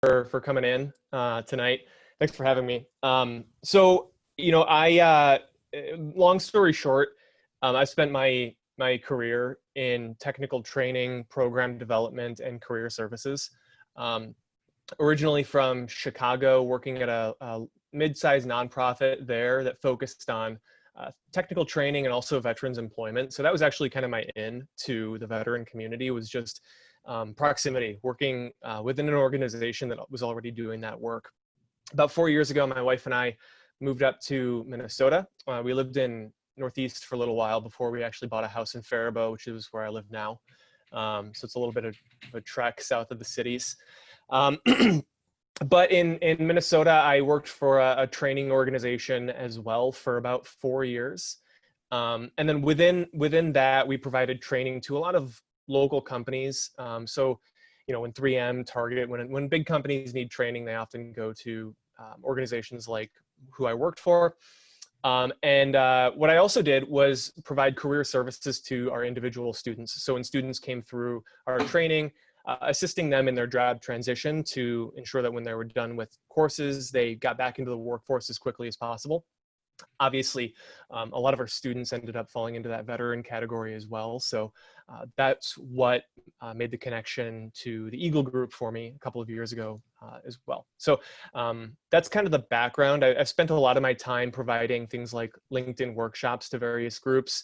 for coming in tonight. Thanks for having me. I long story short, I spent my career in technical training, program development, and career services. Originally from Chicago, working at a mid-sized nonprofit there that focused on technical training and also veterans employment. So that was actually kind of my in to the veteran community, was just proximity, working within an organization that was already doing that work. About 4 years ago, my wife and I moved up to Minnesota. We lived in Northeast for a little while before we actually bought a house in Faribault, which is where I live now. So it's a little bit of a trek south of the cities. But in Minnesota, I worked for a training organization as well for about 4 years. And then within that, we provided training to a lot of local companies. So, when 3M, Target, when big companies need training, they often go to organizations like who I worked for. What I also did was provide career services to our individual students. So when students came through our training, assisting them in their job transition to ensure that when they were done with courses, they got back into the workforce as quickly as possible. Obviously, a lot of our students ended up falling into that veteran category as well. So that's what made the connection to the Eagle Group for me a couple of years ago as well. So that's kind of the background. I've spent a lot of my time providing things like LinkedIn workshops to various groups.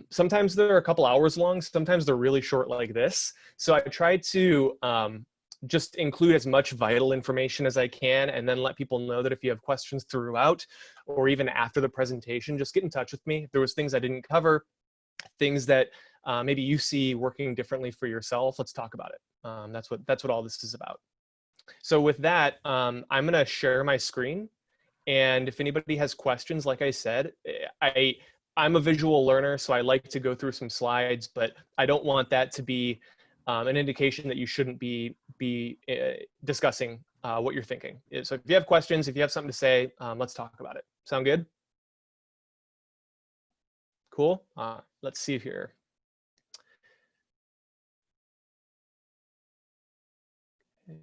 Sometimes they're a couple hours long, sometimes they're really short like this. So I try to just include as much vital information as I can, and then let people know that if you have questions throughout or even after the presentation, just get in touch with me. If there was things I didn't cover, things that maybe you see working differently for yourself, let's talk about it. That's what all this is about. So with that, I'm gonna share my screen. And if anybody has questions, like I said, I'm a visual learner, so I like to go through some slides, but I don't want that to be an indication that you shouldn't be discussing what you're thinking. So if you have questions, if you have something to say, let's talk about it. Sound good? Cool. Let's see here. Okay.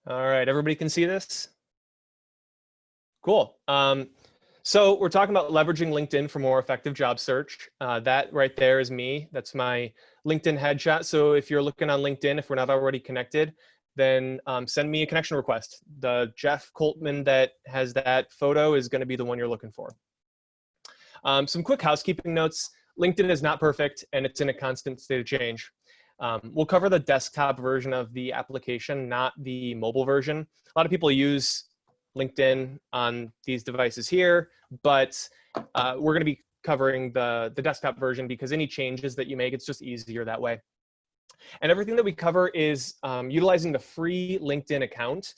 All right, everybody can see this? Cool. So we're talking about leveraging LinkedIn for more effective job search. That right there is me. That's my LinkedIn headshot. So if you're looking on LinkedIn, if we're not already connected, then send me a connection request. The Jeff Coltman that has that photo is going to be the one you're looking for. Some quick housekeeping notes. LinkedIn is not perfect, and it's in a constant state of change. We'll cover the desktop version of the application, not the mobile version. A lot of people use LinkedIn on these devices here, but we're going to be covering the desktop version because any changes that you make, it's just easier that way. And everything that we cover is utilizing the free LinkedIn account,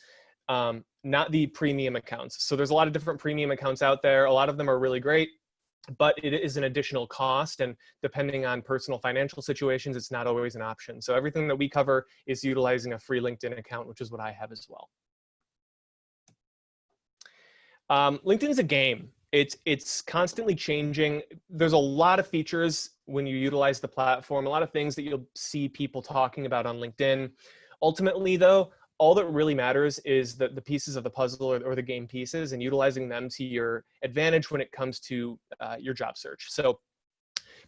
not the premium accounts. So there's a lot of different premium accounts out there. A lot of them are really great, but it is an additional cost, and depending on personal financial situations, it's not always an option. So everything that we cover is utilizing a free LinkedIn account, which is what I have as well. LinkedIn is a game. It's constantly changing. There's a lot of features when you utilize the platform, a lot of things that you'll see people talking about on LinkedIn. Ultimately, though, all that really matters is the pieces of the puzzle or the game pieces, and utilizing them to your advantage when it comes to your job search. So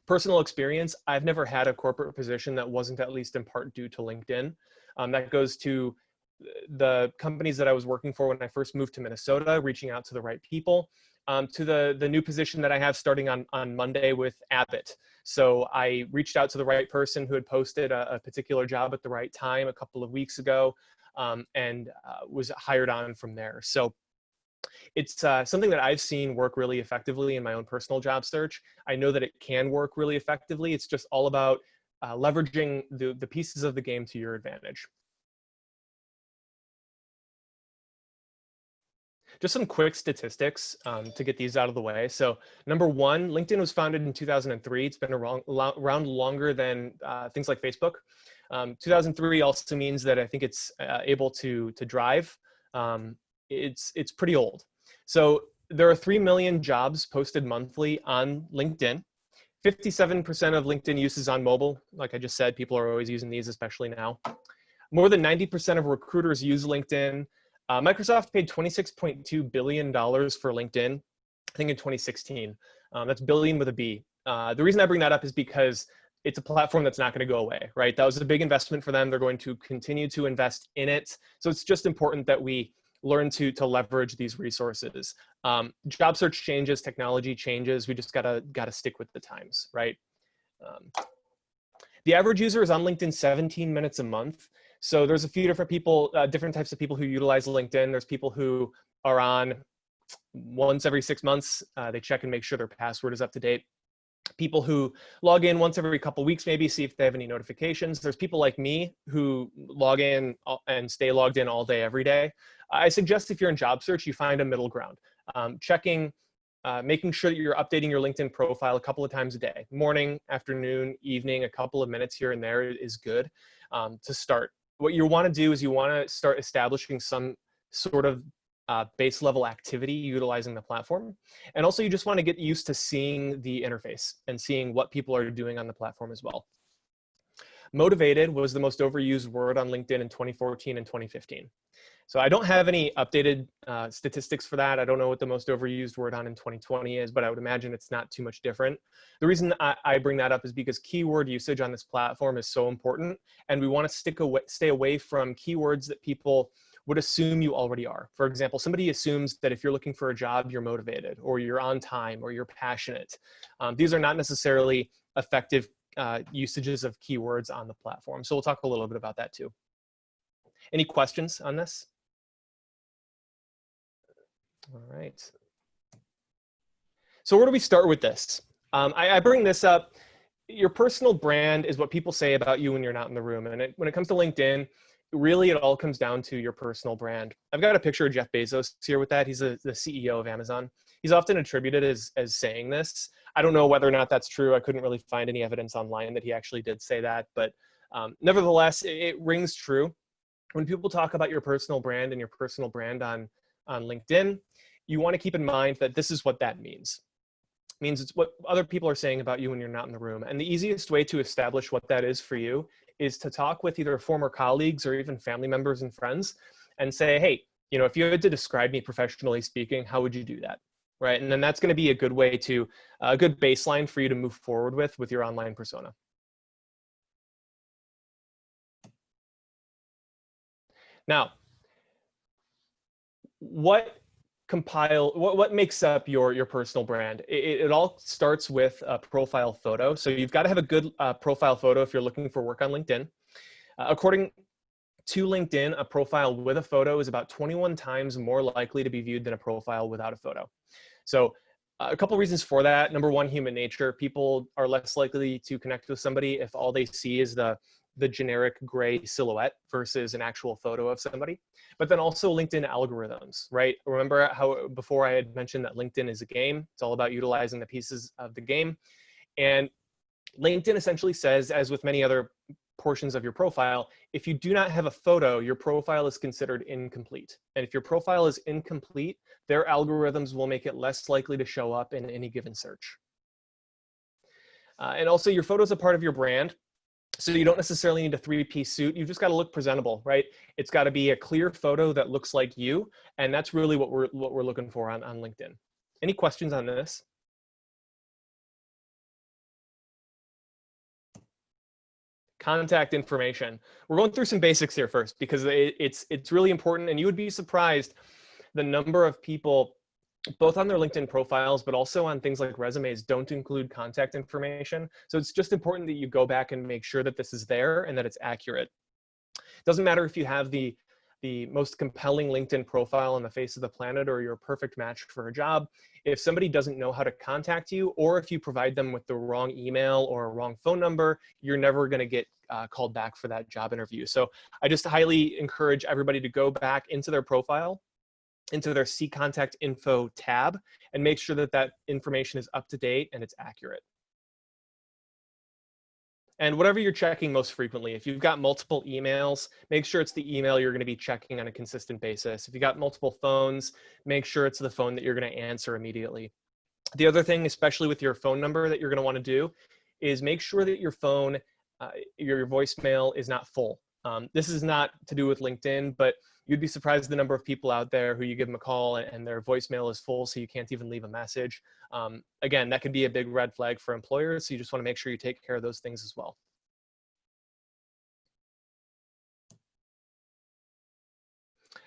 personal experience, I've never had a corporate position that wasn't at least in part due to LinkedIn. That goes to the companies that I was working for when I first moved to Minnesota, reaching out to the right people, to the new position that I have starting on Monday with Abbott. So I reached out to the right person who had posted a particular job at the right time a couple of weeks ago, and was hired on from there. So it's something that I've seen work really effectively in my own personal job search. I know that it can work really effectively. It's just all about leveraging the pieces of the game to your advantage. Just some quick statistics to get these out of the way. So number one, LinkedIn was founded in 2003. It's been around longer than things like Facebook. 2003 also means that I think it's able to drive. It's pretty old. So there are 3 million jobs posted monthly on LinkedIn. 57% of LinkedIn use is on mobile. Like I just said, people are always using these, especially now. More than 90% of recruiters use LinkedIn. Microsoft paid $26.2 billion for LinkedIn, I think in 2016. That's billion with a B. The reason I bring that up is because it's a platform that's not going to go away, right? That was a big investment for them. They're going to continue to invest in it. So it's just important that we learn to leverage these resources. Job search changes, technology changes. We just gotta stick with the times, right? The average user is on LinkedIn 17 minutes a month. So there's a few different people, different types of people who utilize LinkedIn. There's people who are on once every 6 months. They check and make sure their password is up to date. People who log in once every couple weeks, maybe see if they have any notifications. There's people like me who log in and stay logged in all day, every day. I suggest if you're in job search, you find a middle ground. Making sure that you're updating your LinkedIn profile a couple of times a day. Morning, afternoon, evening, a couple of minutes here and there is good to start. What you want to do is you want to start establishing some sort of base level activity utilizing the platform. And also you just want to get used to seeing the interface and seeing what people are doing on the platform as well. Motivated was the most overused word on LinkedIn in 2014 and 2015. So I don't have any updated statistics for that. I don't know what the most overused word on in 2020 is, but I would imagine it's not too much different. The reason I bring that up is because keyword usage on this platform is so important, and we want to stay away from keywords that people would assume you already are. For example, somebody assumes that if you're looking for a job, you're motivated, or you're on time, or you're passionate. These are not necessarily effective usages of keywords on the platform. So we'll talk a little bit about that too. Any questions on this? All right. So where do we start with this? I bring this up. Your personal brand is what people say about you when you're not in the room. And when it comes to LinkedIn, really it all comes down to your personal brand. I've got a picture of Jeff Bezos here with that. He's the CEO of Amazon. He's often attributed as saying this. I don't know whether or not that's true. I couldn't really find any evidence online that he actually did say that. But nevertheless, it rings true. When people talk about your personal brand and your personal brand on LinkedIn, you want to keep in mind that this is what that means. It means it's what other people are saying about you when you're not in the room. And the easiest way to establish what that is for you is to talk with either former colleagues or even family members and friends and say, hey, if you had to describe me professionally speaking, how would you do that? Right? And then that's going to be a good way to, a good baseline for you to move forward with your online persona. Now, what makes up your personal brand? It all starts with a profile photo. So you've got to have a good profile photo if you're looking for work on LinkedIn. According to LinkedIn, a profile with a photo is about 21 times more likely to be viewed than a profile without a photo. So a couple reasons for that. Number one, human nature. People are less likely to connect with somebody if all they see is the generic gray silhouette versus an actual photo of somebody. But then also LinkedIn algorithms, right? Remember how before I had mentioned that LinkedIn is a game. It's all about utilizing the pieces of the game. And LinkedIn essentially says, as with many other portions of your profile, if you do not have a photo, your profile is considered incomplete. And if your profile is incomplete, their algorithms will make it less likely to show up in any given search. And also your photo is a part of your brand. So you don't necessarily need a three-piece suit. You've just got to look presentable, right? It's got to be a clear photo that looks like you. And that's really what we're looking for on LinkedIn. Any questions on this? Contact information. We're going through some basics here first because it's really important, and you would be surprised the number of people, both on their LinkedIn profiles, but also on things like resumes, don't include contact information. So it's just important that you go back and make sure that this is there and that it's accurate. It doesn't matter if you have the most compelling LinkedIn profile on the face of the planet or you're a perfect match for a job. If somebody doesn't know how to contact you, or if you provide them with the wrong email or a wrong phone number, you're never going to get called back for that job interview. So I just highly encourage everybody to go back into their profile, into their See Contact Info tab, and make sure that that information is up to date and it's accurate. And whatever you're checking most frequently, if you've got multiple emails, make sure it's the email you're going to be checking on a consistent basis. If you got multiple phones, make sure it's the phone that you're going to answer immediately. The other thing, especially with your phone number, that you're going to want to do is make sure that your phone, your voicemail is not full. This is not to do with LinkedIn, but you'd be surprised the number of people out there who you give them a call and their voicemail is full, so you can't even leave a message. Again, that could be a big red flag for employers, so you just want to make sure you take care of those things as well.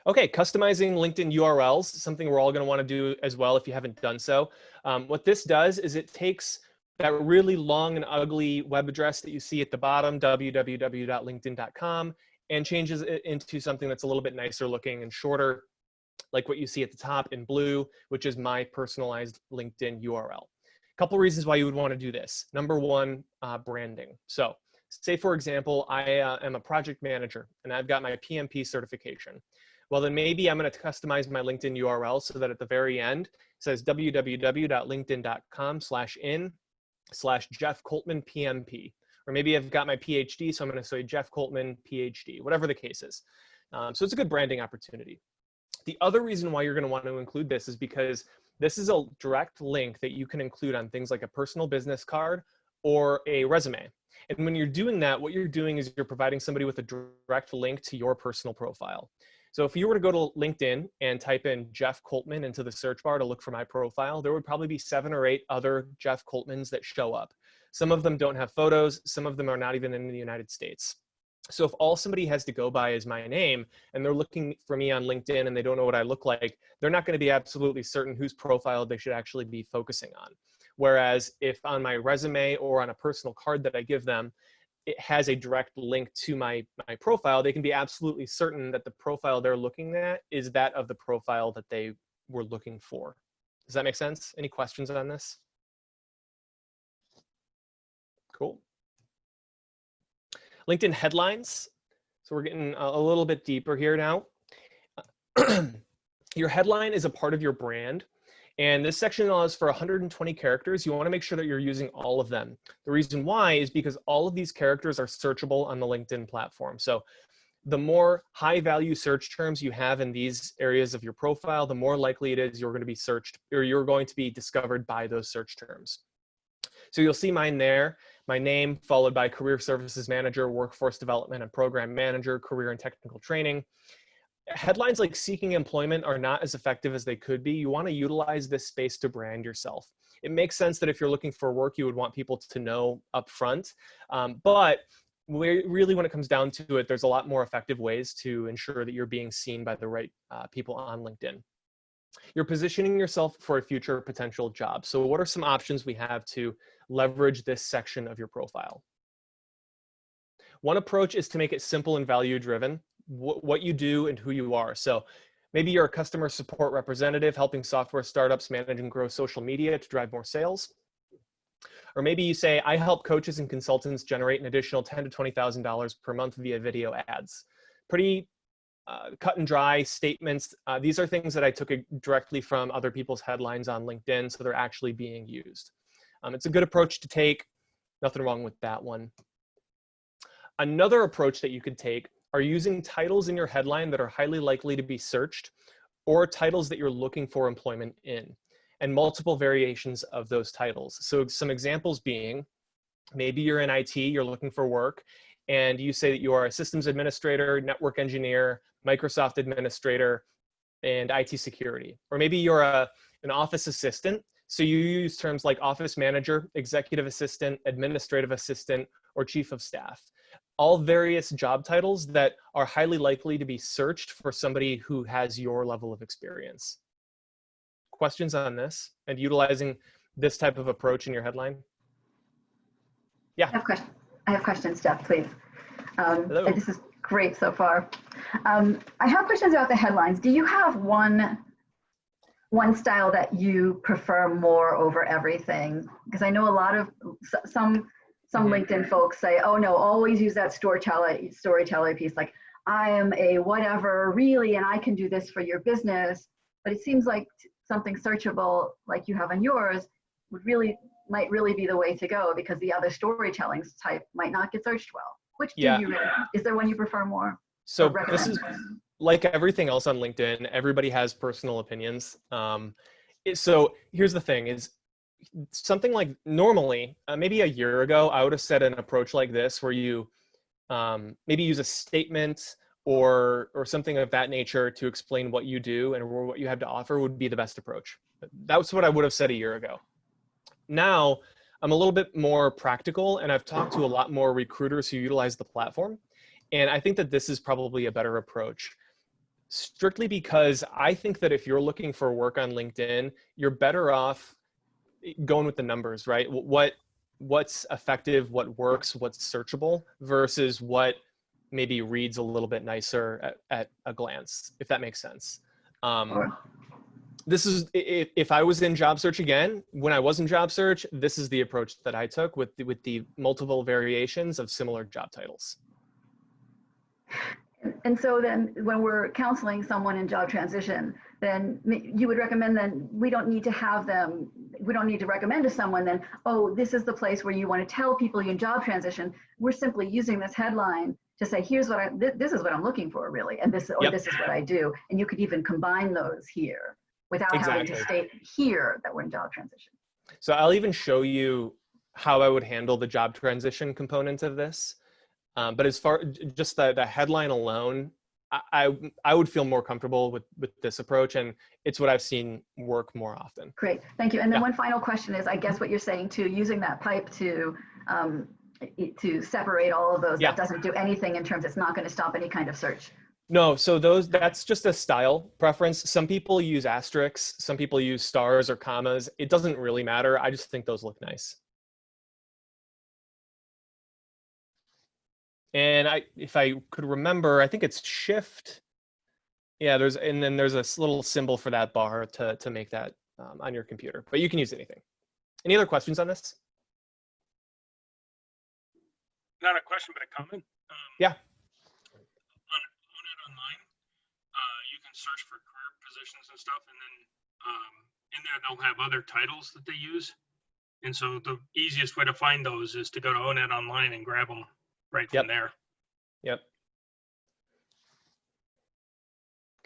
Okay, customizing LinkedIn URLs, something we're all going to want to do as well if you haven't done so. What this does is it takes that really long and ugly web address that you see at the bottom, www.linkedin.com, and changes it into something that's a little bit nicer looking and shorter, like what you see at the top in blue, which is my personalized LinkedIn URL. A couple reasons why you would want to do this. Number one, branding. So say, for example, I am a project manager and I've got my PMP certification. Well, then maybe I'm going to customize my LinkedIn URL so that at the very end it says www.linkedin.com/in/Jeff Coltman PMP. Or maybe I've got my PhD, so I'm going to say Jeff Coltman PhD, whatever the case is. So it's a good branding opportunity. The other reason why you're going to want to include this is because this is a direct link that you can include on things like a personal business card or a resume. And when you're doing that, what you're doing is you're providing somebody with a direct link to your personal profile. So if you were to go to LinkedIn and type in Jeff Coltman into the search bar to look for my profile, there would probably be 7 or 8 other Jeff Coltmans that show up. Some of them don't have photos. Some of them are not even in the United States. So if all somebody has to go by is my name and they're looking for me on LinkedIn and they don't know what I look like, they're not going to be absolutely certain whose profile they should actually be focusing on. Whereas if on my resume or on a personal card that I give them, it has a direct link to my profile, they can be absolutely certain that the profile they're looking at is that of the profile that they were looking for. Does that make sense? Any questions on this? Cool. LinkedIn headlines. So we're getting a little bit deeper here now. Your headline is a part of your brand. And this section allows for 120 characters. You want to make sure that you're using all of them. The reason why is because all of these characters are searchable on the LinkedIn platform. So the more high value search terms you have in these areas of your profile, the more likely it is you're going to be searched or you're going to be discovered by those search terms. So you'll see mine there, my name followed by career services manager, workforce development and program manager, career and technical training. Headlines like seeking employment are not as effective as they could be. You want to utilize this space to brand yourself. It makes sense that if you're looking for work, you would want people to know upfront. But really, when it comes down to it, there's a lot more effective ways to ensure that you're being seen by the right people on LinkedIn. You're positioning yourself for a future potential job. So what are some options we have to leverage this section of your profile? One approach is to make it simple and value driven. What you do and who you are. So maybe you're a customer support representative helping software startups manage and grow social media to drive more sales. Or maybe you say, I help coaches and consultants generate an additional $10,000 to $20,000 per month via video ads. Pretty cut and dry statements. These are things that I took directly from other people's headlines on LinkedIn, so they're actually being used. It's a good approach to take. Nothing wrong with that one. Another approach that you could take are using titles in your headline that are highly likely to be searched, or titles that you're looking for employment in, and multiple variations of those titles. So some examples being, maybe you're in IT, you're looking for work, and you say that you are a systems administrator, network engineer, Microsoft administrator, and IT security. Or maybe you're an office assistant, so you use terms like office manager, executive assistant, administrative assistant, or chief of staff. All various job titles that are highly likely to be searched for somebody who has your level of experience. Questions on this and utilizing this type of approach in your headline? Yeah. I have questions, Jeff, please. Hello. This is great so far. I have questions about the headlines. Do you have one style that you prefer more over everything? Because I know a lot of some LinkedIn folks say, oh no, always use that storyteller piece. Like, I am a whatever really, and I can do this for your business. But it seems like something searchable like you have on yours might really be the way to go, because the other storytelling type might not get searched well. Which do you really, is there one you prefer more? So this is like everything else on LinkedIn, everybody has personal opinions. So here's the thing is, something like normally, maybe a year ago, I would have said an approach like this where you maybe use a statement or something of that nature to explain what you do and what you have to offer would be the best approach. That's what I would have said a year ago. Now, I'm a little bit more practical, and I've talked to a lot more recruiters who utilize the platform. And I think that this is probably a better approach, strictly because I think that if you're looking for work on LinkedIn, you're better off going with the numbers, right? What's effective, what works, what's searchable versus what maybe reads a little bit nicer at a glance, if that makes sense. This is, if I was in job search again, when I was in job search, this is the approach that I took with the multiple variations of similar job titles. And so then when we're counseling someone in job transition, then you would recommend then we don't need to have them, we don't need to recommend to someone then, oh, this is the place where you want to tell people you're in job transition. We're simply using this headline to say, here's what this is what I'm looking for really, and this, or this is what I do. And you could even combine those here without having to state here that we're in job transition. So I'll even show you how I would handle the job transition component of this. But as far just the headline alone, I would feel more comfortable with this approach, and it's what I've seen work more often. Great, thank you. And then one final question is, I guess what you're saying too, using that pipe to separate all of those, that doesn't do anything in terms, it's not going to stop any kind of search. No, so that's just a style preference. Some people use asterisks, some people use stars or commas. It doesn't really matter. I just think those look nice. And if I could remember, I think it's shift. Yeah, and then there's a little symbol for that bar to make that on your computer, but you can use anything. Any other questions on this? Not a question, but a comment. Yeah. On it online, you can search for career positions and stuff, and then in there they'll have other titles that they use. And so the easiest way to find those is to go to ONET online and grab them right from there. Yep.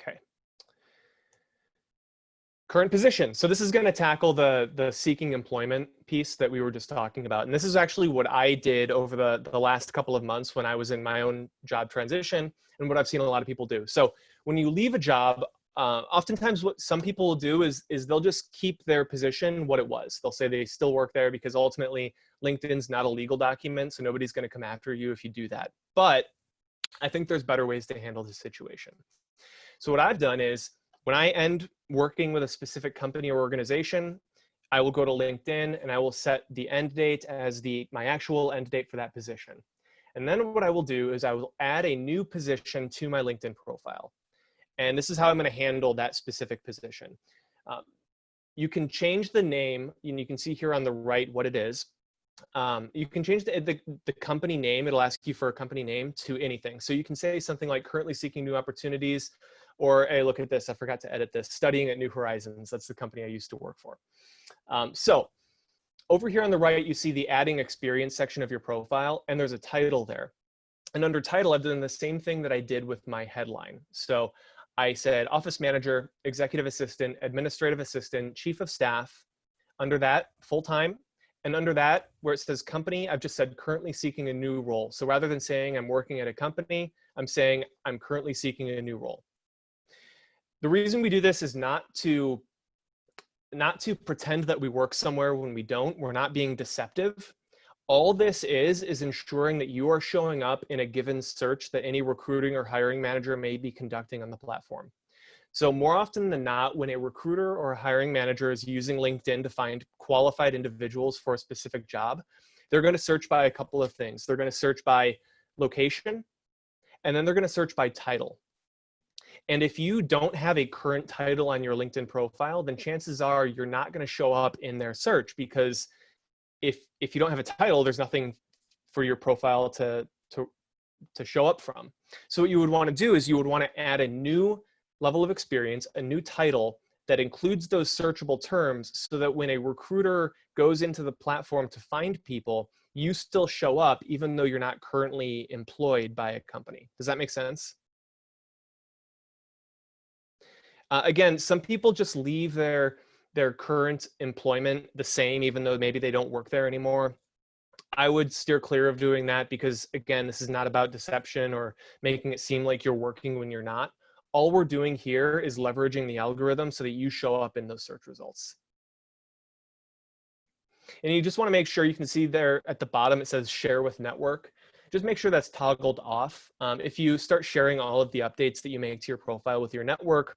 Okay. Current position. So this is going to tackle the seeking employment piece that we were just talking about. And this is actually what I did over the last couple of months when I was in my own job transition, and what I've seen a lot of people do. So when you leave a job, oftentimes what some people will do is they'll just keep their position what it was. They'll say they still work there because ultimately LinkedIn's not a legal document, so nobody's going to come after you if you do that. But I think there's better ways to handle the situation. So what I've done is when I end working with a specific company or organization, I will go to LinkedIn and I will set the end date as my actual end date for that position. And then what I will do is I will add a new position to my LinkedIn profile. And this is how I'm going to handle that specific position. You can change the name, and you can see here on the right what it is. You can change the company name. It'll ask you for a company name to anything. So you can say something like currently seeking new opportunities, or hey, look at this, I forgot to edit this, studying at New Horizons. That's the company I used to work for. So over here on the right, you see the adding experience section of your profile, and there's a title there. And under title, I've done the same thing that I did with my headline. So I said office manager, executive assistant, administrative assistant, chief of staff. Under that, full-time. And under that, where it says company, I've just said currently seeking a new role. So rather than saying I'm working at a company, I'm saying I'm currently seeking a new role. The reason we do this is not to pretend that we work somewhere when we don't. We're not being deceptive. All this is ensuring that you are showing up in a given search that any recruiting or hiring manager may be conducting on the platform. So more often than not, when a recruiter or a hiring manager is using LinkedIn to find qualified individuals for a specific job, they're going to search by a couple of things. They're going to search by location, and then they're going to search by title. And if you don't have a current title on your LinkedIn profile, then chances are you're not going to show up in their search, because if you don't have a title, there's nothing for your profile to show up from. So what you would want to do is you would want to add a new level of experience, a new title that includes those searchable terms, so that when a recruiter goes into the platform to find people, you still show up even though you're not currently employed by a company. Does that make sense? Again, some people just leave their their current employment the same, even though maybe they don't work there anymore. I would steer clear of doing that because, again, this is not about deception or making it seem like you're working when you're not. All we're doing here is leveraging the algorithm so that you show up in those search results. And you just want to make sure, you can see there at the bottom, it says share with network. Just make sure that's toggled off. If you start sharing all of the updates that you make to your profile with your network,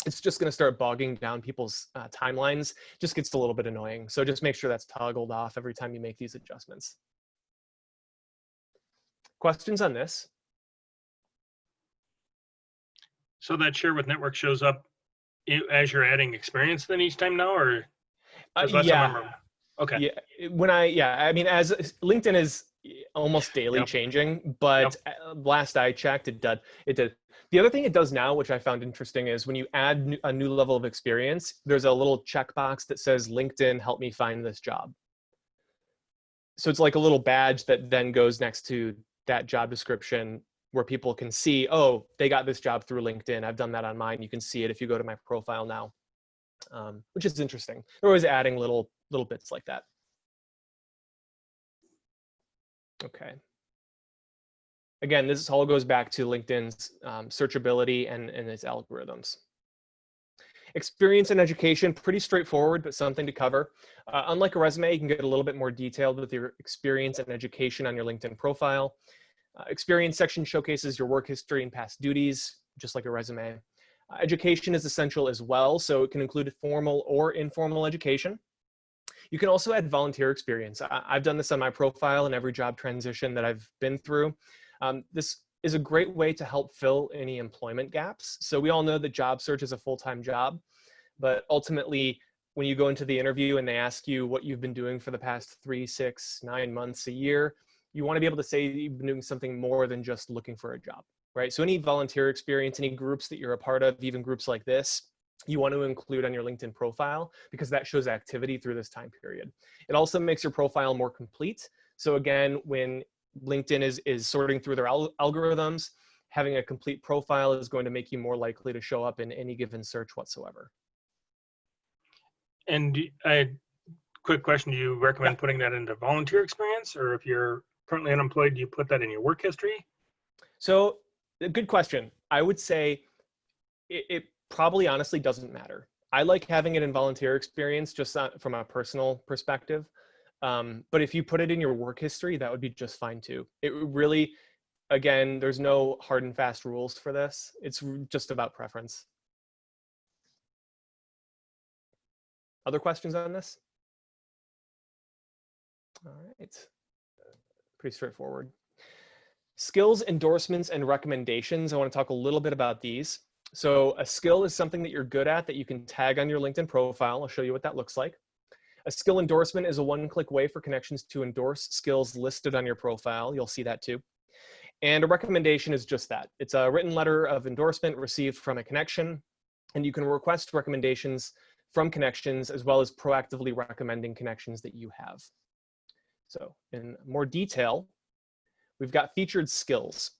it's just going to start bogging down people's timelines. It just gets a little bit annoying. So just make sure that's toggled off every time you make these adjustments. Questions on this? So that share with network shows up as you're adding experience then each time now, or? Yeah. Okay. Yeah. I mean, as LinkedIn is almost daily changing, but last I checked, it did. The other thing it does now, which I found interesting, is when you add a new level of experience, there's a little checkbox that says, LinkedIn, help me find this job. So it's like a little badge that then goes next to that job description where people can see, oh, they got this job through LinkedIn. I've done that on mine. You can see it if you go to my profile now, which is interesting. They're always adding little bits like that. Okay. Again, this all goes back to LinkedIn's searchability and its algorithms. Experience and education, pretty straightforward, but something to cover. Unlike a resume, you can get a little bit more detailed with your experience and education on your LinkedIn profile. Experience section showcases your work history and past duties, just like a resume. Education is essential as well, so it can include formal or informal education. You can also add volunteer experience. I've done this on my profile in every job transition that I've been through. This is a great way to help fill any employment gaps. So we all know that job search is a full-time job, but ultimately, when you go into the interview and they ask you what you've been doing for the past 3, 6, 9 months, a year, you want to be able to say that you've been doing something more than just looking for a job, right? So any volunteer experience, any groups that you're a part of, even groups like this, you want to include on your LinkedIn profile because that shows activity through this time period. It also makes your profile more complete. So again, when LinkedIn is sorting through their algorithms, having a complete profile is going to make you more likely to show up in any given search whatsoever. And a quick question, do you recommend putting that into volunteer experience, or if you're currently unemployed, do you put that in your work history? So a good question. I would say it probably honestly doesn't matter. I like having it in volunteer experience just from a personal perspective. But if you put it in your work history, that would be just fine too. It really, again, there's no hard and fast rules for this. It's just about preference. Other questions on this? All right, pretty straightforward. Skills, endorsements, and recommendations. I want to talk a little bit about these. So a skill is something that you're good at that you can tag on your LinkedIn profile. I'll show you what that looks like. A skill endorsement is a one-click way for connections to endorse skills listed on your profile. You'll see that too. And a recommendation is just that. It's a written letter of endorsement received from a connection, and you can request recommendations from connections as well as proactively recommending connections that you have. So in more detail, we've got featured skills.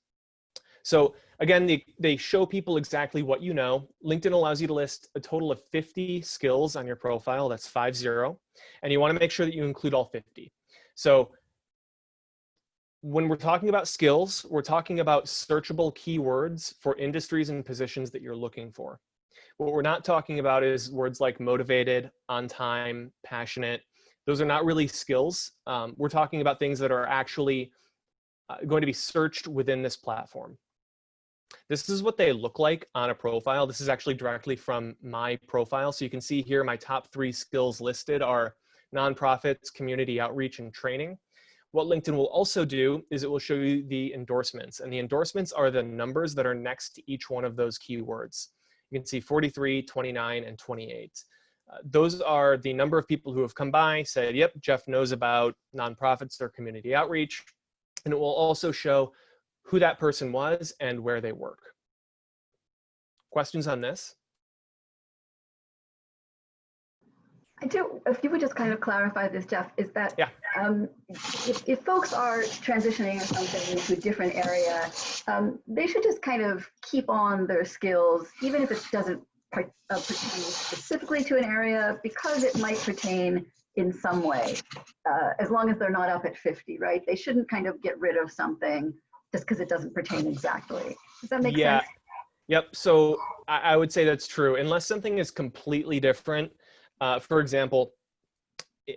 So again, they show people exactly what you know. LinkedIn allows you to list a total of 50 skills on your profile. That's 50. And you want to make sure that you include all 50. So when we're talking about skills, we're talking about searchable keywords for industries and positions that you're looking for. What we're not talking about is words like motivated, on time, passionate. Those are not really skills. We're talking about things that are actually going to be searched within this platform. This is what they look like on a profile. This is actually directly from my profile. So you can see here my top 3 skills listed are nonprofits, community outreach, and training. What LinkedIn will also do is it will show you the endorsements. And the endorsements are the numbers that are next to each one of those keywords. You can see 43, 29, and 28. Those are the number of people who have come by, said, yep, Jeff knows about nonprofits or community outreach. And it will also show who that person was and where they work. Questions on this? I do. If you would just kind of clarify this, Jeff, is that if folks are transitioning or something into a different area, they should just kind of keep on their skills, even if it doesn't pertain specifically to an area because it might pertain in some way, as long as they're not up at 50, right? They shouldn't kind of get rid of something just because it doesn't pertain exactly. Does that make sense? Yep. So I would say that's true. Unless something is completely different. For example,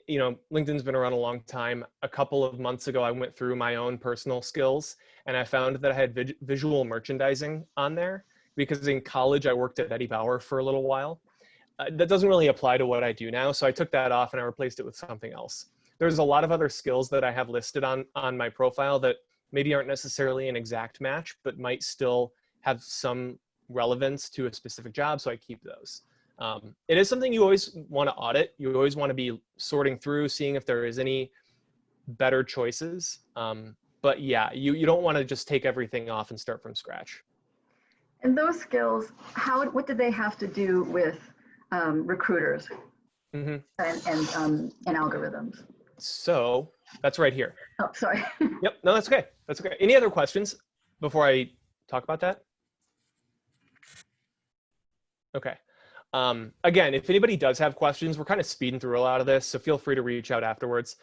you know, LinkedIn's been around a long time. A couple of months ago, I went through my own personal skills and I found that I had visual merchandising on there because in college, I worked at Eddie Bauer for a little while. That doesn't really apply to what I do now. So I took that off and I replaced it with something else. There's a lot of other skills that I have listed on my profile that maybe aren't necessarily an exact match, but might still have some relevance to a specific job. So I keep those. It is something you always want to audit. You always want to be sorting through, seeing if there is any better choices. But yeah, you don't want to just take everything off and start from scratch. And those skills, what did they have to do with recruiters and algorithms? So that's right here. Oh, sorry. Yep. No, that's okay. That's okay. Any other questions before I talk about that? Okay. Again, if anybody does have questions, we're kind of speeding through a lot of this, so feel free to reach out afterwards.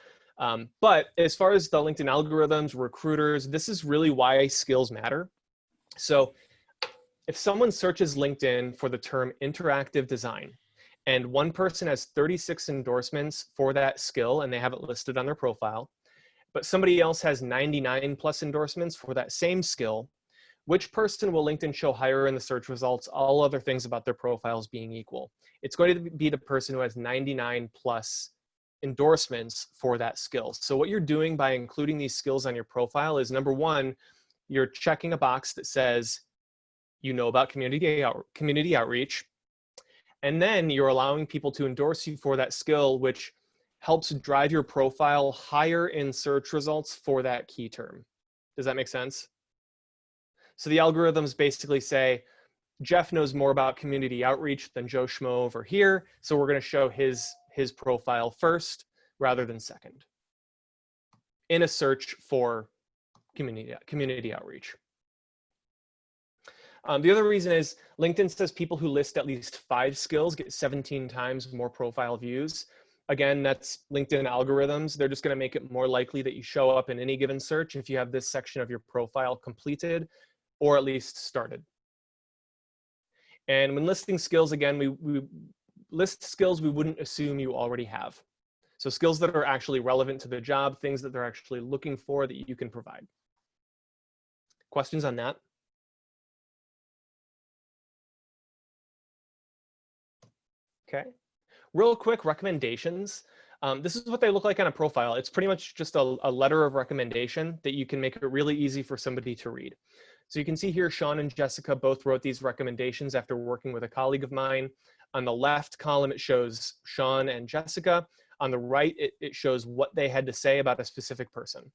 But as far as the LinkedIn algorithms, recruiters, this is really why skills matter. So if someone searches LinkedIn for the term interactive design, and one person has 36 endorsements for that skill and they have it listed on their profile, but somebody else has 99 plus endorsements for that same skill, which person will LinkedIn show higher in the search results, all other things about their profiles being equal? It's going to be the person who has 99 plus endorsements for that skill. So what you're doing by including these skills on your profile is, number one, you're checking a box that says you know about community outreach, and then you're allowing people to endorse you for that skill, which helps drive your profile higher in search results for that key term. Does that make sense? So the algorithms basically say, Jeff knows more about community outreach than Joe Schmo over here, so we're going to show his profile first rather than second in a search for community outreach. The other reason is LinkedIn says people who list at least 5 skills get 17 times more profile views. Again, that's LinkedIn algorithms. They're just going to make it more likely that you show up in any given search if you have this section of your profile completed or at least started. And when listing skills, again, we list skills we wouldn't assume you already have. So skills that are actually relevant to the job, things that they're actually looking for that you can provide. Questions on that? Okay. Real quick recommendations. This is what they look like on a profile. It's pretty much just a letter of recommendation that you can make it really easy for somebody to read. So you can see here, Sean and Jessica both wrote these recommendations after working with a colleague of mine. On the left column, it shows Sean and Jessica. On the right, it shows what they had to say about a specific person.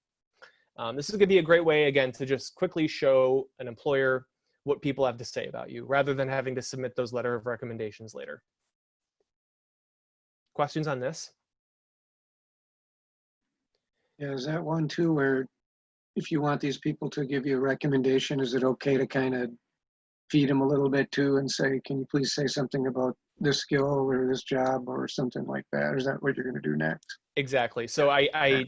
This is going to be a great way, again, to just quickly show an employer what people have to say about you, rather than having to submit those letter of recommendations later. Questions on this? Yeah, is that one too, where if you want these people to give you a recommendation, is it okay to kind of feed them a little bit too and say, can you please say something about this skill or this job or something like that? Or is that what you're going to do next? Exactly. So I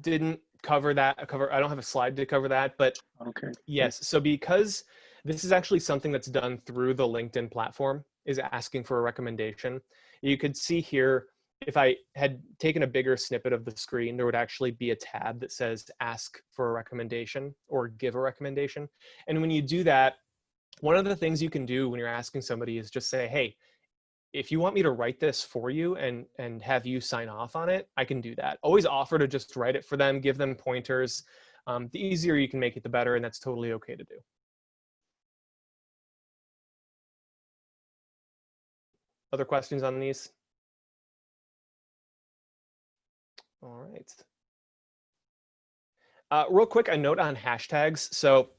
didn't cover that. I don't have a slide to cover that, but okay. Yes. So because this is actually something that's done through the LinkedIn platform, is asking for a recommendation. You could see here, if I had taken a bigger snippet of the screen, there would actually be a tab that says ask for a recommendation or give a recommendation. And when you do that, one of the things you can do when you're asking somebody is just say, hey, if you want me to write this for you and have you sign off on it, I can do that. Always offer to just write it for them, give them pointers. The easier you can make it, the better, and that's totally okay to do. Other questions on these? All right. Real quick, a note on hashtags. So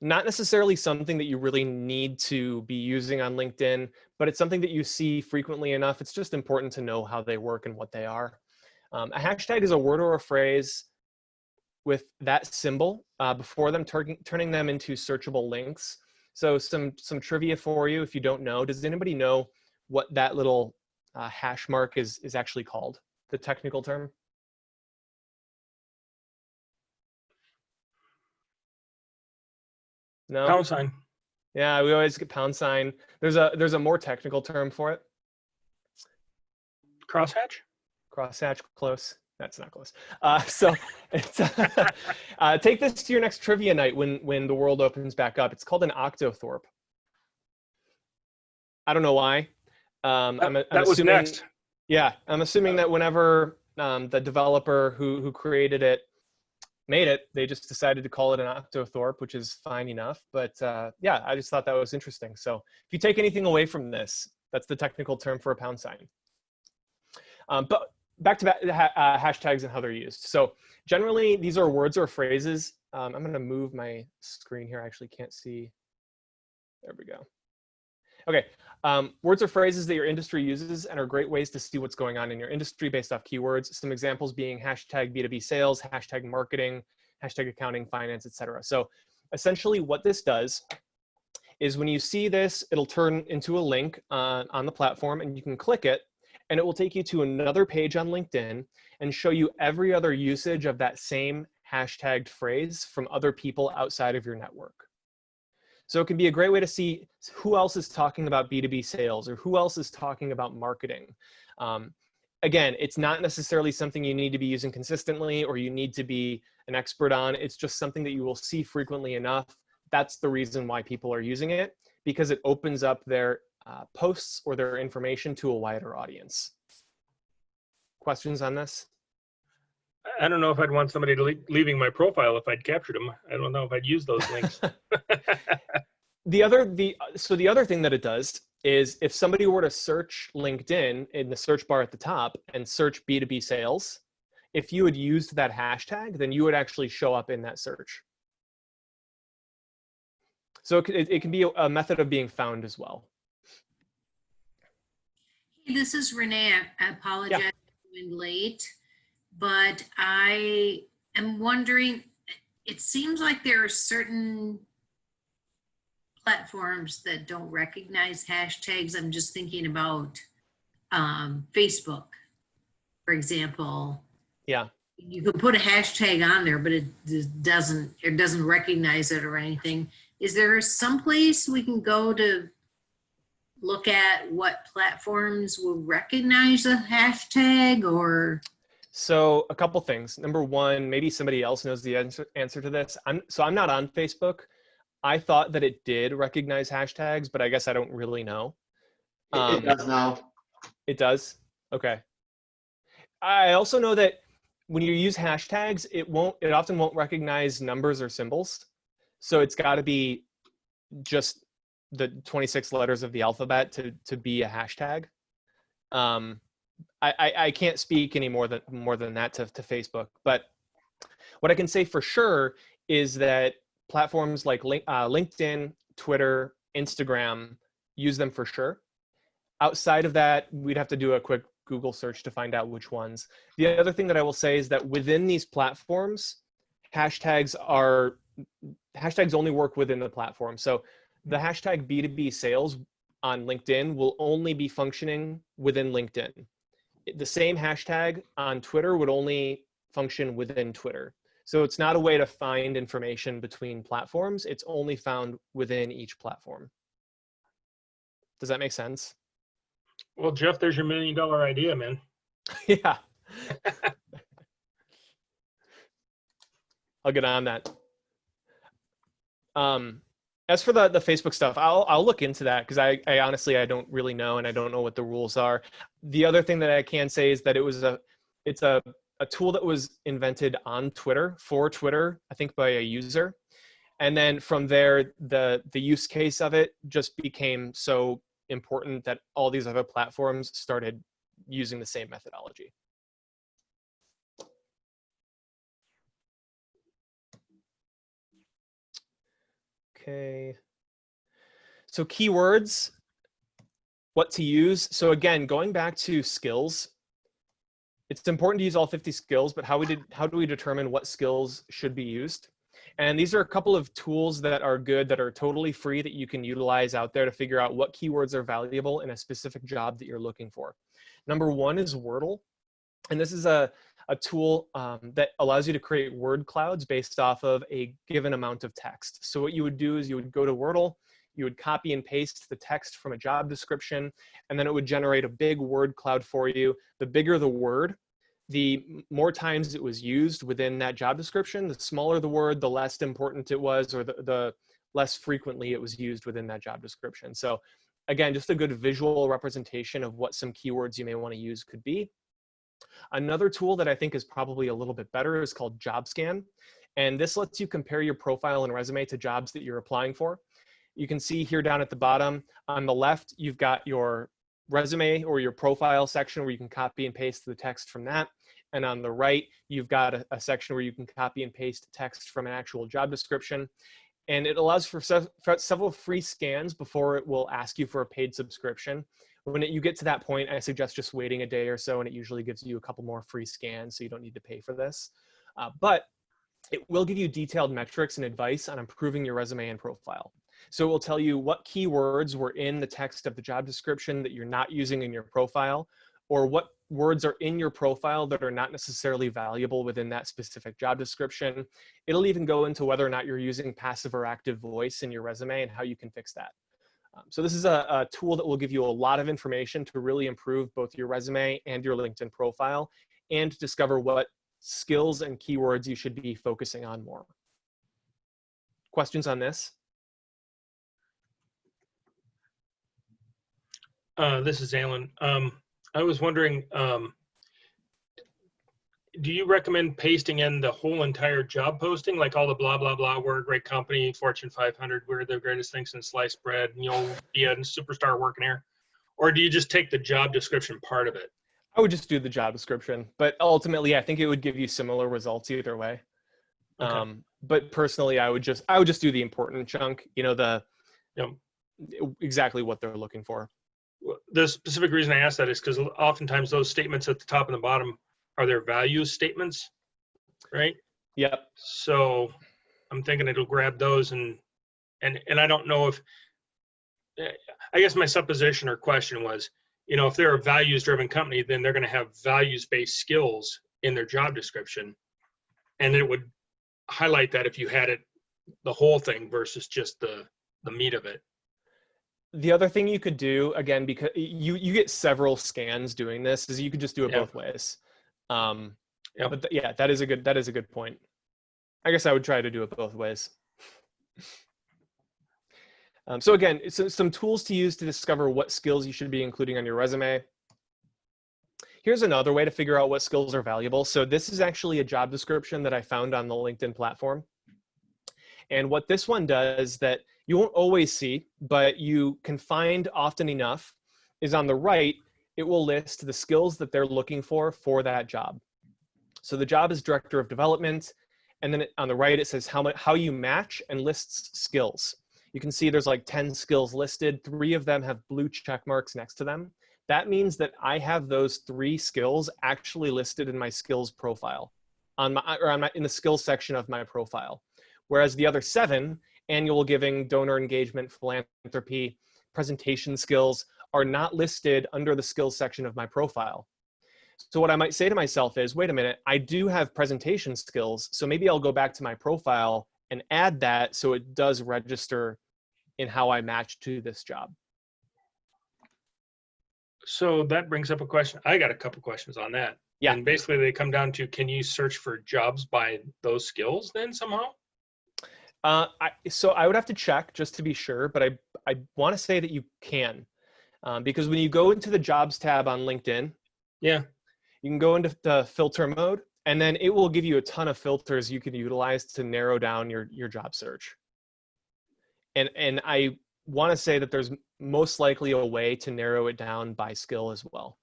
not necessarily something that you really need to be using on LinkedIn, but it's something that you see frequently enough. It's just important to know how they work and what they are. A hashtag is a word or a phrase with that symbol before them, turning them into searchable links. So some trivia for you if you don't know. Does anybody know what that little hash mark is actually called? The technical term? No? Pound sign. Yeah, we always get pound sign. There's a more technical term for it. Crosshatch? Crosshatch, close. That's not close. So it's, take this to your next trivia night when the world opens back up. It's called an octothorpe. I don't know why. I'm That was assuming, next. Yeah, I'm assuming that whenever the developer who created it made it, they just decided to call it an octothorpe, which is fine enough. But yeah, I just thought that was interesting. So if you take anything away from this, that's the technical term for a pound sign. But back to hashtags and how they're used. So generally, these are words or phrases. I'm going to move my screen here. I actually can't see. There we go. Okay, words or phrases that your industry uses and are great ways to see what's going on in your industry based off keywords. Some examples being hashtag B2B sales, hashtag marketing, hashtag accounting, finance, etc. So essentially what this does is when you see this, it'll turn into a link on the platform and you can click it and it will take you to another page on LinkedIn and show you every other usage of that same hashtagged phrase from other people outside of your network. So it can be a great way to see who else is talking about B2B sales or who else is talking about marketing. Again, it's not necessarily something you need to be using consistently or you need to be an expert on. It's just something that you will see frequently enough. That's the reason why people are using it, because it opens up their posts or their information to a wider audience. Questions on this? I don't know if I'd want somebody leaving my profile if I'd captured them. I don't know if I'd use those links. The other thing that it does is if somebody were to search LinkedIn in the search bar at the top and search B2B sales, if you had used that hashtag, then you would actually show up in that search. So it can be a method of being found as well. Hey, this is Renee. I apologize for being late, but I am wondering, it seems like there are certain platforms that don't recognize hashtags. I'm just thinking about Facebook, for example. Yeah. You can put a hashtag on there, but it doesn't recognize it or anything. Is there some place we can go to look at what platforms will recognize a hashtag? Or so a couple things. Number one, maybe somebody else knows the answer to this. I'm not on Facebook. I thought that it did recognize hashtags, but I guess I don't really know. It does now. It does? Okay. I also know that when you use hashtags, it often won't recognize numbers or symbols. So it's got to be just the 26 letters of the alphabet to be a hashtag. I can't speak any more than that to Facebook, but what I can say for sure is that platforms like LinkedIn, Twitter, Instagram use them for sure. Outside of that, we'd have to do a quick Google search to find out which ones. The other thing that I will say is that within these platforms, hashtags only work within the platform. So the hashtag B2B sales on LinkedIn will only be functioning within LinkedIn. The same hashtag on Twitter would only function within Twitter. So it's not a way to find information between platforms. It's only found within each platform. Does that make sense? Well, Jeff, there's your $1 million idea, man. Yeah. I'll get on that. As for the Facebook stuff, I'll look into that because I honestly, I don't really know, and I don't know what the rules are. The other thing that I can say is that it's a tool that was invented on Twitter, for Twitter, I think by a user. And then from there, the use case of it just became so important that all these other platforms started using the same methodology. Okay. So keywords, what to use. So again, going back to skills, it's important to use all 50 skills, but how do we determine what skills should be used? And these are a couple of tools that are good, that are totally free, that you can utilize out there to figure out what keywords are valuable in a specific job that you're looking for. Number one is Wordle. And this is a tool that allows you to create word clouds based off of a given amount of text. So what you would do is you would go to Wordle, you would copy and paste the text from a job description, and then it would generate a big word cloud for you. The bigger the word, the more times it was used within that job description. The smaller the word, the less important it was, or the less frequently it was used within that job description. So again, just a good visual representation of what some keywords you may want to use could be. Another tool that I think is probably a little bit better is called JobScan. And this lets you compare your profile and resume to jobs that you're applying for. You can see here down at the bottom, on the left, you've got your resume or your profile section where you can copy and paste the text from that. And on the right, you've got a section where you can copy and paste text from an actual job description. And it allows for several free scans before it will ask you for a paid subscription. When you get to that point, I suggest just waiting a day or so, and it usually gives you a couple more free scans, so you don't need to pay for this. But it will give you detailed metrics and advice on improving your resume and profile. So it will tell you what keywords were in the text of the job description that you're not using in your profile, or what words are in your profile that are not necessarily valuable within that specific job description. It'll even go into whether or not you're using passive or active voice in your resume and how you can fix that. So this is a tool that will give you a lot of information to really improve both your resume and your LinkedIn profile, and discover what skills and keywords you should be focusing on more. Questions on this? This is Alan. I was wondering, do you recommend pasting in the whole entire job posting, like all the blah, blah, blah, we're a great company, Fortune 500, we're the greatest things in sliced bread, and you'll be a superstar working here? Or do you just take the job description part of it? I would just do the job description, but ultimately I think it would give you similar results either way. Okay. But personally, I would just do the important chunk, exactly what they're looking for. The specific reason I ask that is because oftentimes those statements at the top and the bottom are their values statements, right? Yep. So I'm thinking it'll grab those, and I don't know if, I guess my supposition or question was, if they're a values-driven company, then they're going to have values-based skills in their job description, and it would highlight that if you had it, the whole thing versus just the meat of it. The other thing you could do, again, because you get several scans doing this, is you could just do it both ways. But yeah, that is a good point. I guess I would try to do it both ways. So again, it's some tools to use to discover what skills you should be including on your resume. Here's another way to figure out what skills are valuable. So this is actually a job description that I found on the LinkedIn platform. And what this one does that you won't always see, but you can find often enough, is on the right, it will list the skills that they're looking for that job. So the job is Director of Development. And then on the right, it says how you match, and lists skills. You can see there's like 10 skills listed. 3 of them have blue check marks next to them. That means that I have those 3 skills actually listed in my skills profile in the skills section of my profile. Whereas the other 7, annual giving, donor engagement, philanthropy, presentation skills, are not listed under the skills section of my profile. So what I might say to myself is, wait a minute, I do have presentation skills, so maybe I'll go back to my profile and add that so it does register in how I match to this job. So that brings up a question. I got a couple questions on that. Yeah. And basically they come down to, can you search for jobs by those skills then somehow? So I would have to check just to be sure, but I want to say that you can, because when you go into the jobs tab on LinkedIn, yeah, you can go into the filter mode, and then it will give you a ton of filters you can utilize to narrow down your job search. And I want to say that there's most likely a way to narrow it down by skill as well.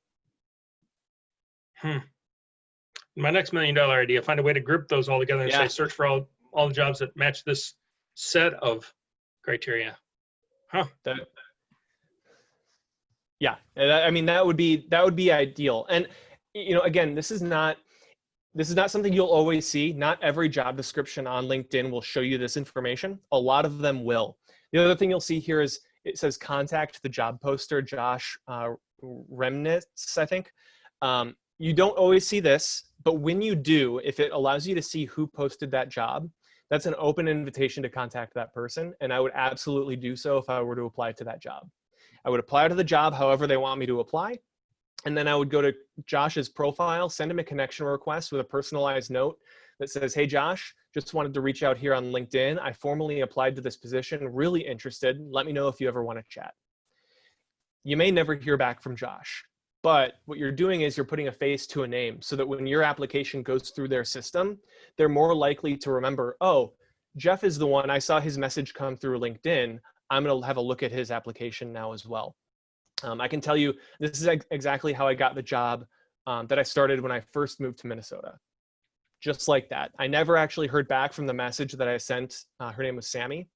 My next $1 million idea, find a way to group those all together and say, search for all the jobs that match this set of criteria. Yeah, I mean, that would be ideal. And again, this is This is not something you'll always see. Not every job description on LinkedIn will show you this information. A lot of them will. The other thing you'll see here is it says contact the job poster, Josh Remnitz, I think. You don't always see this, but when you do, if it allows you to see who posted that job, that's an open invitation to contact that person. And I would absolutely do so if I were to apply to that job. I would apply to the job however they want me to apply. And then I would go to Josh's profile, send him a connection request with a personalized note that says, hey, Josh, just wanted to reach out here on LinkedIn. I formally applied to this position, really interested. Let me know if you ever want to chat. You may never hear back from Josh, but what you're doing is you're putting a face to a name so that when your application goes through their system, they're more likely to remember, oh, Jeff is the one, I saw his message come through LinkedIn. I'm going to have a look at his application now as well. I can tell you, this is exactly how I got the job that I started when I first moved to Minnesota. Just like that. I never actually heard back from the message that I sent. Her name was Sammy.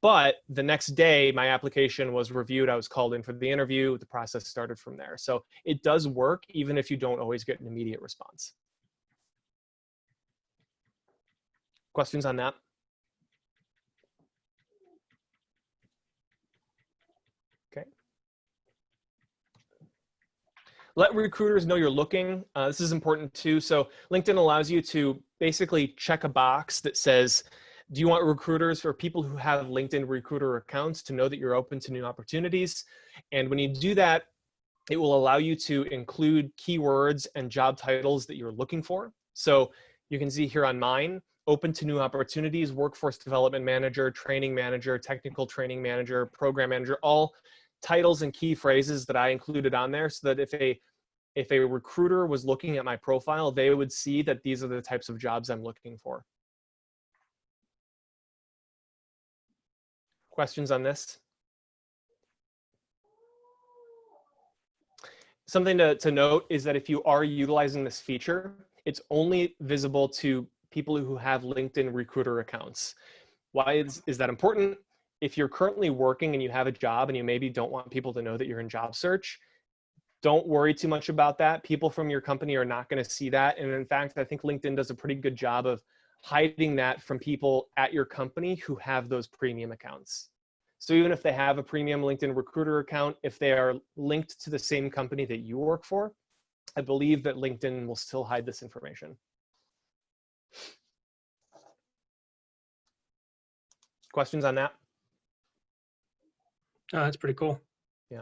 But the next day, my application was reviewed. I was called in for the interview. The process started from there. So it does work, even if you don't always get an immediate response. Questions on that? Okay. Let recruiters know you're looking. This is important too. So LinkedIn allows you to basically check a box that says, do you want recruiters or people who have LinkedIn recruiter accounts to know that you're open to new opportunities? And when you do that, it will allow you to include keywords and job titles that you're looking for. So you can see here on mine, open to new opportunities, workforce development manager, training manager, technical training manager, program manager, all titles and key phrases that I included on there so that if a recruiter was looking at my profile, they would see that these are the types of jobs I'm looking for. Questions on this? Something to note is that if you are utilizing this feature, it's only visible to people who have LinkedIn recruiter accounts. Why is that important? If you're currently working and you have a job and you maybe don't want people to know that you're in job search, don't worry too much about that. People from your company are not going to see that. And in fact, I think LinkedIn does a pretty good job of hiding that from people at your company who have those premium accounts. So even if they have a premium LinkedIn recruiter account, if they are linked to the same company that you work for, I believe that LinkedIn will still hide this information. Questions on that? Oh, that's pretty cool. Yeah.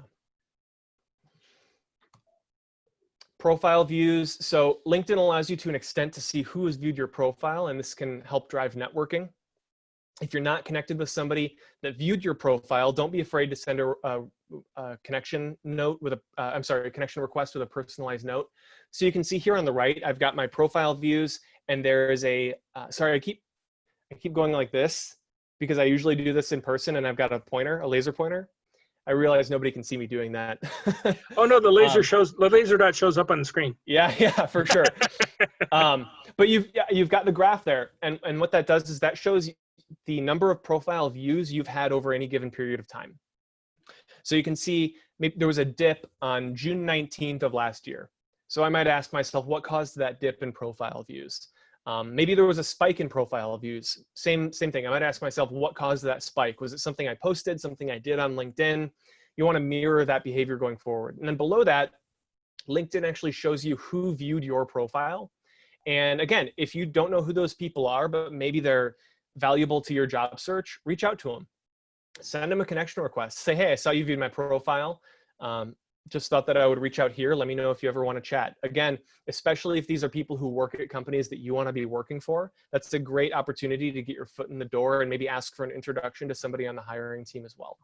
Profile views. So LinkedIn allows you to an extent to see who has viewed your profile, and this can help drive networking. If you're not connected with somebody that viewed your profile, don't be afraid to send a connection note with a connection request with a personalized note. So you can see here on the right, I've got my profile views, and there is a sorry, I keep going like this because I usually do this in person, and I've got a pointer, a laser pointer. I realize nobody can see me doing that. Oh no, the laser dot shows up on the screen. Yeah, for sure. But you've got the graph there, and what that does is that shows the number of profile views you've had over any given period of time. So you can see maybe there was a dip on June 19th of last year. So I might ask myself, what caused that dip in profile views? Maybe there was a spike in profile views. Same thing. I might ask myself, what caused that spike? Was it something I posted, something I did on LinkedIn? You want to mirror that behavior going forward. And then below that, LinkedIn actually shows you who viewed your profile. And again, if you don't know who those people are, but maybe they're valuable to your job search, reach out to them. Send them a connection request. Say, hey, I saw you viewed my profile. Just thought that I would reach out here. Let me know if you ever want to chat. Again, especially if these are people who work at companies that you want to be working for, that's a great opportunity to get your foot in the door and maybe ask for an introduction to somebody on the hiring team as well.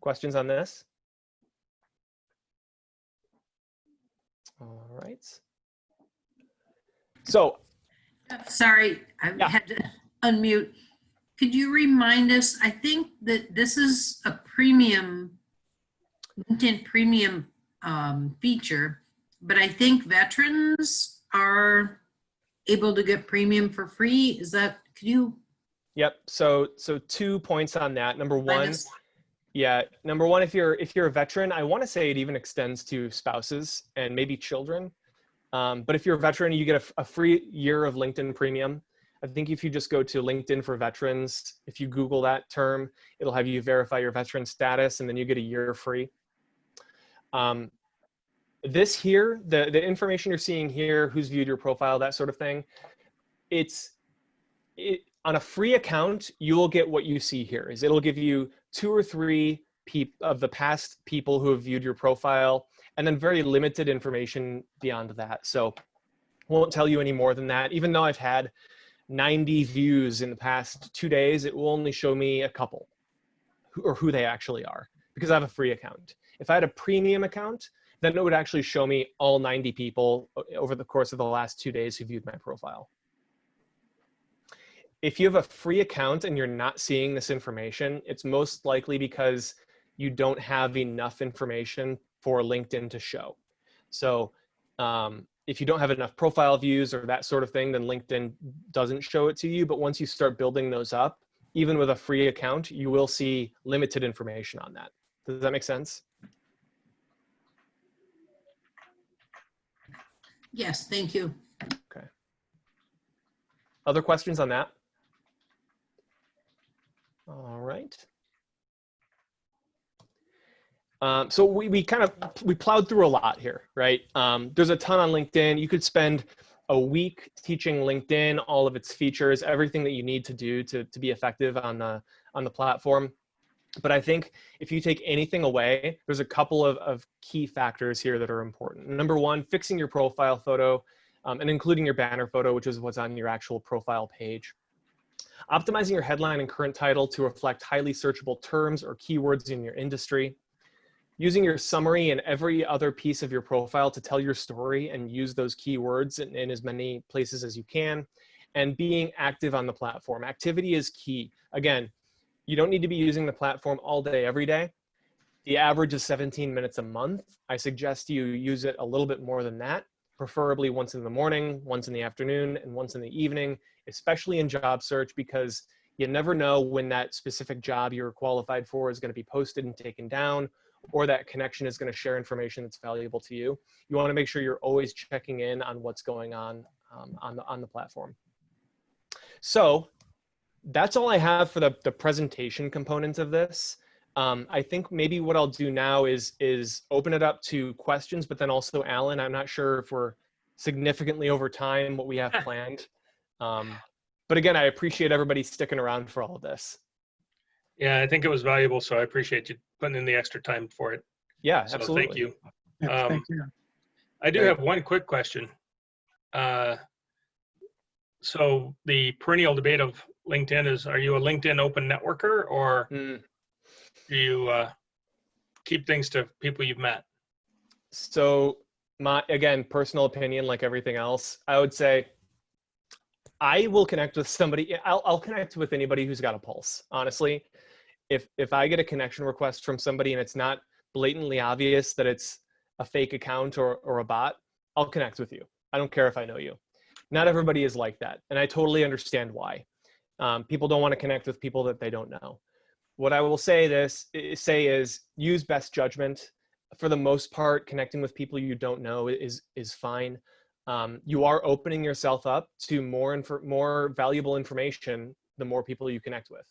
Questions on this? All right. So, sorry, I had to unmute. Could you remind us, I think that this is a premium, LinkedIn premium feature, but I think veterans are able to get premium for free. Is that, could you? Yep, so 2 points on that. Number one, if you're a veteran, I want to say it even extends to spouses and maybe children. But if you're a veteran, you get a free year of LinkedIn Premium. I think if you just go to LinkedIn for Veterans, if you Google that term, it'll have you verify your veteran status, and then you get a year free. This here, the information you're seeing here, who's viewed your profile, that sort of thing, on a free account, you will get what you see here. It'll give you 2 or 3 of the past people who have viewed your profile, and then very limited information beyond that. So won't tell you any more than that. Even though I've had 90 views in the past 2 days, it will only show me a couple or who they actually are, because I have a free account. If I had a premium account, then it would actually show me all 90 people over the course of the last 2 days who viewed my profile. If you have a free account and you're not seeing this information, it's most likely because you don't have enough information for LinkedIn to show. So if you don't have enough profile views or that sort of thing, then LinkedIn doesn't show it to you. But once you start building those up, even with a free account, you will see limited information on that. Does that make sense? Yes, thank you. Okay. Other questions on that? All right. So we plowed through a lot here, right? There's a ton on LinkedIn. You could spend a week teaching LinkedIn, all of its features, everything that you need to do to be effective on the platform. But I think if you take anything away, there's a couple of key factors here that are important. Number one, fixing your profile photo and including your banner photo, which is what's on your actual profile page. Optimizing your headline and current title to reflect highly searchable terms or keywords in your industry. Using your summary and every other piece of your profile to tell your story and use those keywords in as many places as you can. And being active on the platform. Activity is key. Again, you don't need to be using the platform all day, every day. The average is 17 minutes a month. I suggest you use it a little bit more than that, preferably once in the morning, once in the afternoon, and once in the evening, especially in job search, because you never know when that specific job you're qualified for is going to be posted and taken down, or that connection is going to share information that's valuable to you. You want to make sure you're always checking in on what's going on the platform. So that's all I have for the presentation component of this. I think maybe what I'll do now is open it up to questions, but then also Alan, I'm not sure if we're significantly over time, what we have planned. But again, I appreciate everybody sticking around for all of this. Yeah, I think it was valuable, so I appreciate you putting in the extra time for it. Yeah, So absolutely. thank you. Yeah, thank you. I do have one quick question. So the perennial debate of LinkedIn is, are you a LinkedIn open networker, or do you keep things to people you've met? So again, personal opinion, like everything else, I would say I will connect with somebody. I'll connect with anybody who's got a pulse, honestly. If I get a connection request from somebody and it's not blatantly obvious that it's a fake account or a bot, I'll connect with you. I don't care if I know you. Not everybody is like that, and I totally understand why. People don't want to connect with people that they don't know. What I will say is use best judgment. For the most part, connecting with people you don't know is fine. You are opening yourself up to more valuable information the more people you connect with.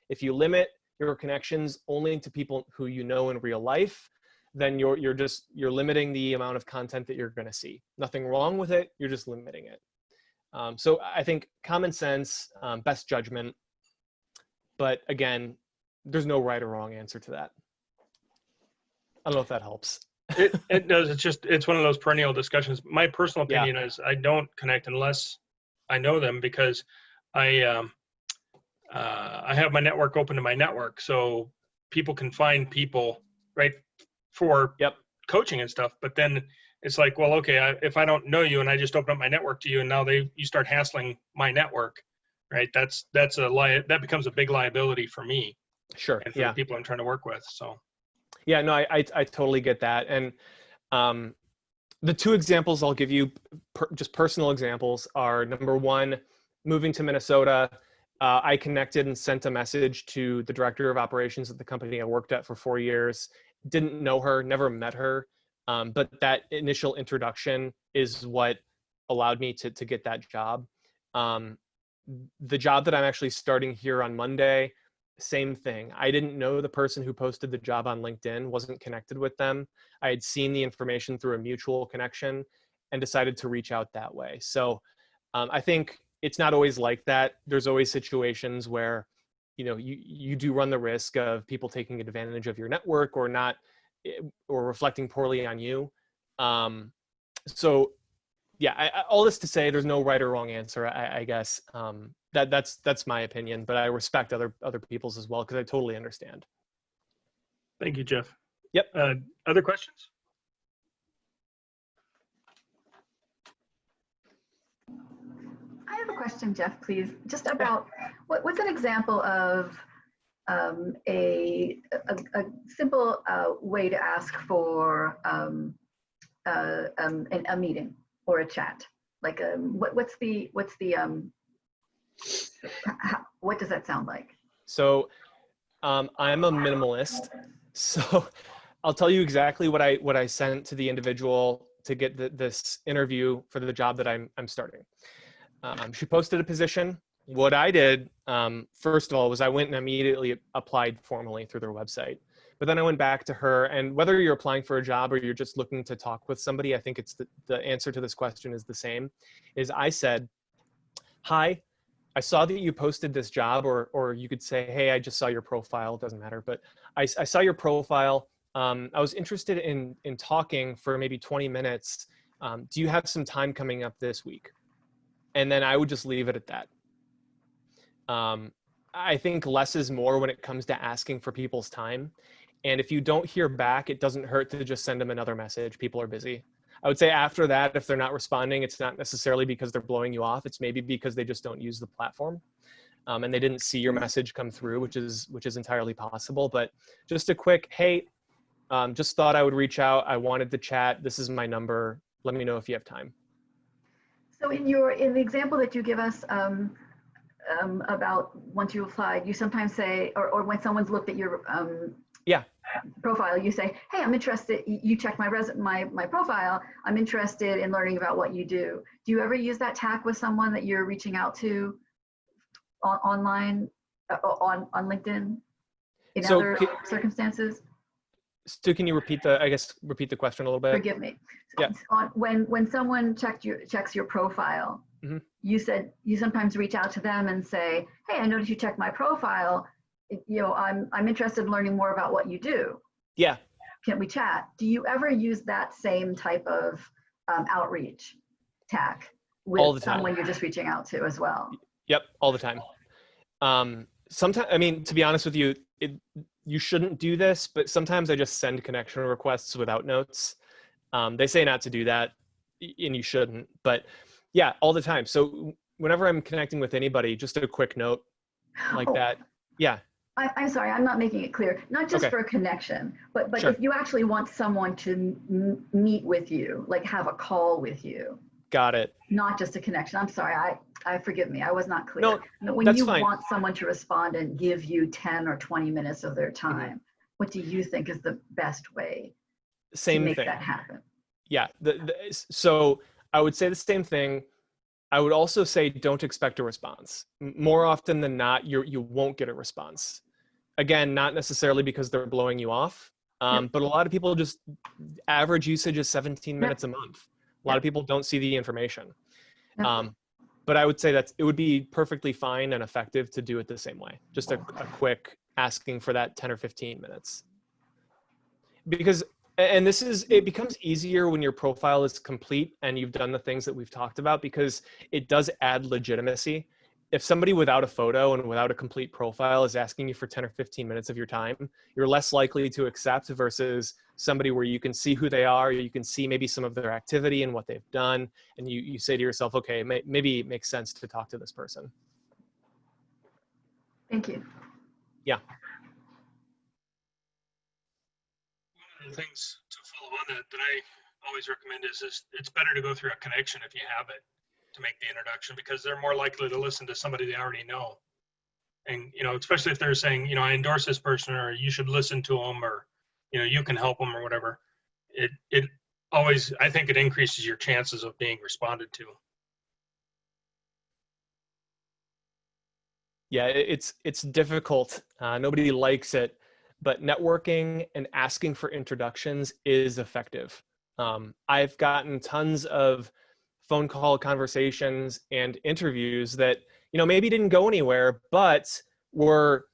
If you limit your connections only to people who you know in real life, then you're limiting the amount of content that you're going to see. Nothing wrong with it, you're just limiting it. So I think common sense, best judgment, but again, there's no right or wrong answer to that. I don't know if that helps. It does. It's one of those perennial discussions. My personal opinion is I don't connect unless I know them, because I have my network open to my network, so people can find people, right, for coaching and stuff. But then it's like, well, okay, if I don't know you and I just open up my network to you, and now you start hassling my network, right? That becomes a big liability for me. Sure. And for the people I'm trying to work with. So. Yeah, no, I totally get that. And the two examples I'll give you, just personal examples, are number one, moving to Minnesota. I connected and sent a message to the director of operations at the company I worked at for 4 years. Didn't know her, never met her. But that initial introduction is what allowed me to get that job. The job that I'm actually starting here on Monday, same thing. I didn't know the person who posted the job on LinkedIn, wasn't connected with them. I had seen the information through a mutual connection and decided to reach out that way. So I think it's not always like that. There's always situations where, you know, you do run the risk of people taking advantage of your network or not, or reflecting poorly on you. So yeah, all this to say, there's no right or wrong answer, I guess. That's my opinion, but I respect other people's as well, because I totally understand. Thank you, Jeff. Yep. Other questions? I have a question, Jeff, please. Just about what's an example of a simple way to ask for a meeting or a chat? Like what does that sound like? So I'm a minimalist, so I'll tell you exactly what I sent to the individual to get this interview for the job that I'm starting. She posted a position. What I did, first of all, was I went and immediately applied formally through their website. But then I went back to her, and whether you're applying for a job or you're just looking to talk with somebody, I think it's the answer to this question is the same, is I said, hi, I saw that you posted this job, or you could say, hey, I just saw your profile, it doesn't matter, but I saw your profile. I was interested in talking for maybe 20 minutes. Do you have some time coming up this week? And then I would just leave it at that. I think less is more when it comes to asking for people's time. And if you don't hear back, it doesn't hurt to just send them another message. People are busy. I would say after that, if they're not responding, it's not necessarily because they're blowing you off. It's maybe because they just don't use the platform, and they didn't see your message come through, which is entirely possible. But just a quick, hey, just thought I would reach out. I wanted to chat. This is my number. Let me know if you have time. So in the example that you give us about once you applied, you sometimes say, or when someone's looked at your profile, you say, hey, I'm interested, you checked my profile, I'm interested in learning about what you do. Do you ever use that tack with someone that you're reaching out to online, on LinkedIn, in other circumstances? So can you repeat the question a little bit? Forgive me. Yeah. When someone checks your profile, mm-hmm. You said you sometimes reach out to them and say, hey, I noticed you checked my profile. You know, I'm interested in learning more about what you do. Yeah. Can we chat? Do you ever use that same type of outreach tack with someone you're just reaching out to as well? Yep, all the time. Sometimes, I mean, to be honest with you, you shouldn't do this, but sometimes I just send connection requests without notes. They say not to do that, and you shouldn't, but yeah, all the time. So whenever I'm connecting with anybody, just a quick note like that. Yeah. I'm sorry, I'm not making it clear. Not just for a connection, but sure. If you actually want someone to meet with you, like have a call with you. Got it. Not just a connection. I'm sorry, I forgive me, I was not clear. No, when that's you fine. want someone to respond and give you 10 or 20 minutes of their time, mm-hmm. What do you think is the best way to make that happen? Yeah, so I would say the same thing. I would also say don't expect a response. More often than not, you won't get a response. Again, not necessarily because they're blowing you off, but a lot of people just, average usage is 17 minutes a month. A lot of people don't see the information. But I would say that it would be perfectly fine and effective to do it the same way. Just a quick asking for that 10 or 15 minutes. Because, and it becomes easier when your profile is complete and you've done the things that we've talked about, because it does add legitimacy. If somebody without a photo and without a complete profile is asking you for 10 or 15 minutes of your time, you're less likely to accept versus somebody where you can see who they are, you can see maybe some of their activity and what they've done, and you say to yourself, okay, maybe it makes sense to talk to this person. Thank you. Yeah. One of the things to follow on that I always recommend is it's better to go through a connection if you have it, to make the introduction, because they're more likely to listen to somebody they already know. And, you know, especially if they're saying, you know, I endorse this person, or you should listen to them, or, you know, you can help them or whatever. it always, I think it increases your chances of being responded to. Yeah, it's difficult. Nobody likes it, but networking and asking for introductions is effective. I've gotten tons of phone call conversations and interviews that, maybe didn't go anywhere, but were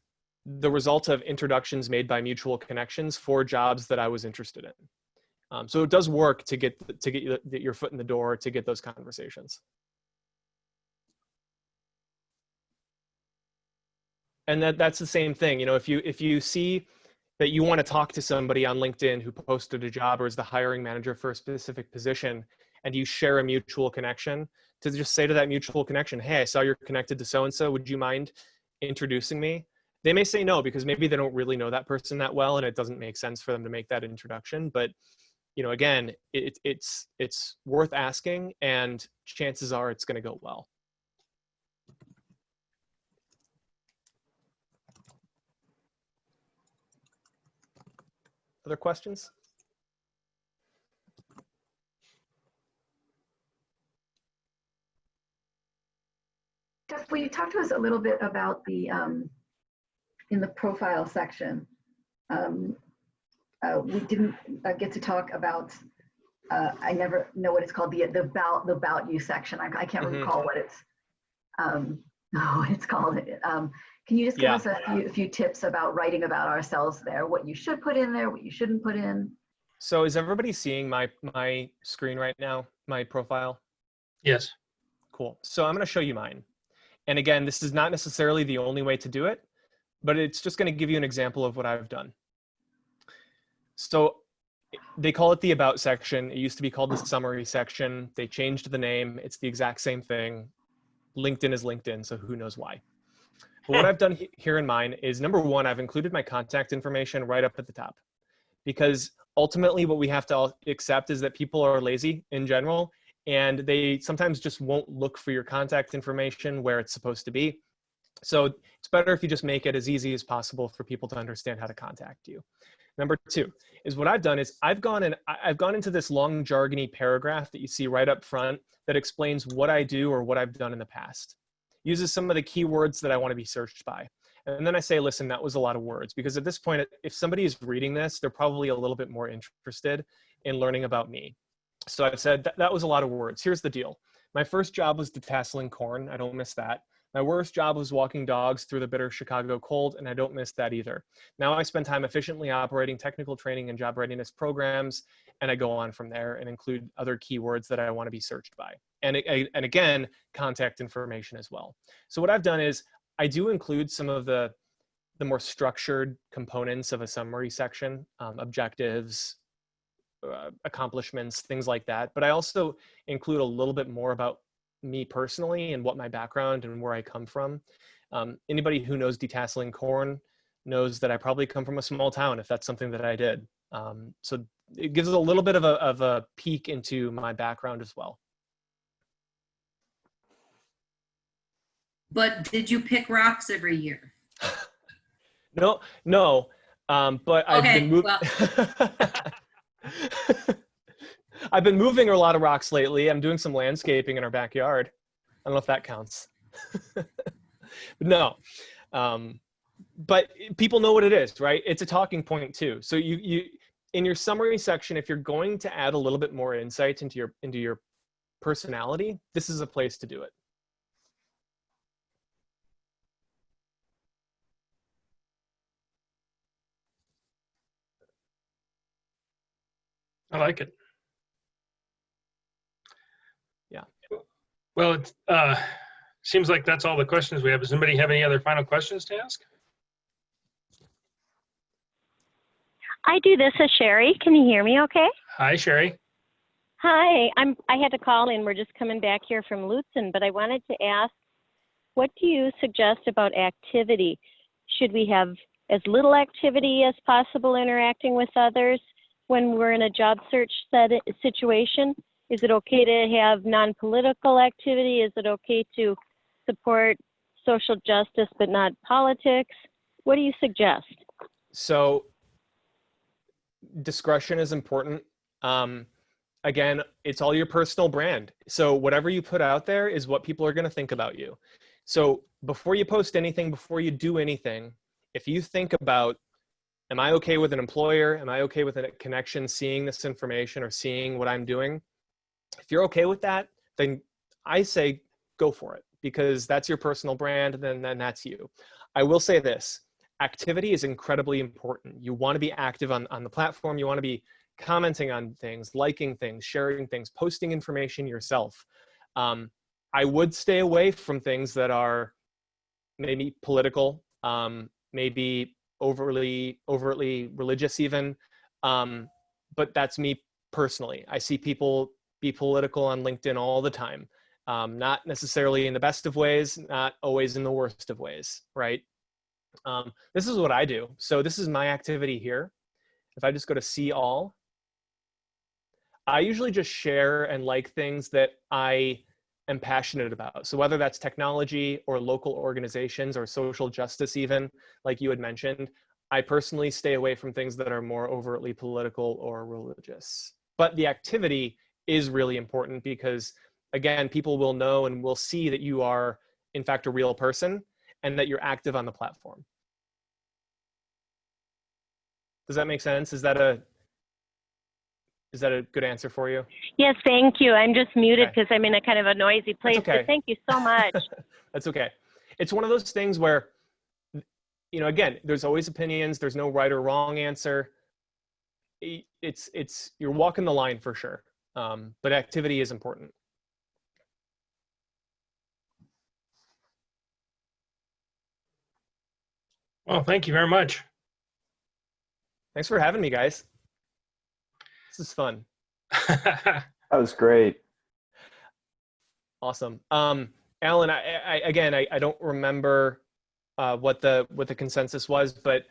the result of introductions made by mutual connections for jobs that I was interested in. So it does work to get your foot in the door, to get those conversations. And that's the same thing. If you see that you want to talk to somebody on LinkedIn who posted a job or is the hiring manager for a specific position, and you share a mutual connection, to just say to that mutual connection, hey, I saw you're connected to so-and-so. Would you mind introducing me? They may say no, because maybe they don't really know that person that well, and it doesn't make sense for them to make that introduction. But, again, it's worth asking, and chances are it's going to go well. Other questions? Jeff, will you talk to us a little bit about the in the profile section? We didn't get to talk about. I never know what it's called. The about you section. I can't recall what it's what it's called. Can you just give us a few tips about writing about ourselves there? What you should put in there, what you shouldn't put in. So is everybody seeing my screen right now? My profile? Yes. Cool. So I'm going to show you mine. And again, this is not necessarily the only way to do it, but it's just going to give you an example of what I've done. So they call it the about section. It used to be called the summary section. They changed the name. It's the exact same thing. LinkedIn is LinkedIn, so who knows why. But what I've done here in mine is, number one, I've included my contact information right up at the top, because ultimately what we have to accept is that people are lazy in general, and they sometimes just won't look for your contact information where it's supposed to be. So it's better if you just make it as easy as possible for people to understand how to contact you. Number two is, what I've done is I've gone into this long jargony paragraph that you see right up front that explains what I do or what I've done in the past. Uses some of the keywords that I want to be searched by. And then I say, listen, that was a lot of words, because at this point, if somebody is reading this, they're probably a little bit more interested in learning about me. So I've said that was a lot of words. Here's the deal. My first job was detasseling corn. I don't miss that. My worst job was walking dogs through the bitter Chicago cold, and I don't miss that either. Now I spend time efficiently operating technical training and job readiness programs, and I go on from there and include other keywords that I want to be searched by. And again, contact information as well. So what I've done is I do include some of the more structured components of a summary section, objectives, accomplishments, things like that. But I also include a little bit more about me personally and what my background and where I come from. Anybody who knows detasseling corn knows that I probably come from a small town, if that's something that I did. So it gives a little bit of a peek into my background as well. But did you pick rocks every year? No. But I've been moving. Well. I've been moving a lot of rocks lately. I'm doing some landscaping in our backyard. I don't know if that counts. No. But people know what it is, right? It's a talking point too. So you in your summary section, if you're going to add a little bit more insight into your personality, this is a place to do it. I like it. Yeah. Well, it seems like that's all the questions we have. Does anybody have any other final questions to ask? I do. This is Sherry. Can you hear me okay? Hi, Sherry. Hi. I had to call in. We're just coming back here from Lutsen, but I wanted to ask, what do you suggest about activity? Should we have as little activity as possible interacting with others when we're in a job search situation? Is it okay to have non-political activity? Is it okay to support social justice but not politics? What do you suggest? So discretion is important. Again, it's all your personal brand. So whatever you put out there is what people are going to think about you. So before you post anything, before you do anything, if you think about, am I okay with an employer? Am I okay with a connection seeing this information or seeing what I'm doing? If you're okay with that, then I say go for it, because that's your personal brand, then that's you. I will say this, activity is incredibly important. You want to be active on the platform. You want to be commenting on things, liking things, sharing things, posting information yourself. I would stay away from things that are maybe political, maybe overtly religious even. But that's me personally. I see people be political on LinkedIn all the time. Not necessarily in the best of ways, not always in the worst of ways, right? This is what I do. So this is my activity here. If I just go to see all, I usually just share and like things that I am passionate about. So whether that's technology or local organizations or social justice even, like you had mentioned, I personally stay away from things that are more overtly political or religious. But the activity is really important because, again, people will know and will see that you are, in fact, a real person and that you're active on the platform. Does that make sense? Is that a good answer for you? Yes, thank you. I'm just muted Okay. because I'm in a kind of a noisy place, That's okay. but thank you so much. That's okay. It's one of those things where, you know, again, there's always opinions. There's no right or wrong answer. It's you're walking the line for sure. But activity is important. Well, thank you very much. Thanks for having me, guys. This is fun. That was great. Awesome. Alan, I don't remember what the consensus was, but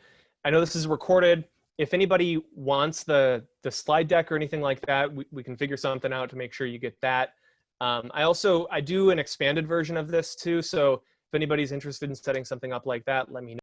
I know this is recorded. If anybody wants the slide deck or anything like that, we can figure something out to make sure you get that. I do an expanded version of this too. So if anybody's interested in setting something up like that, let me know.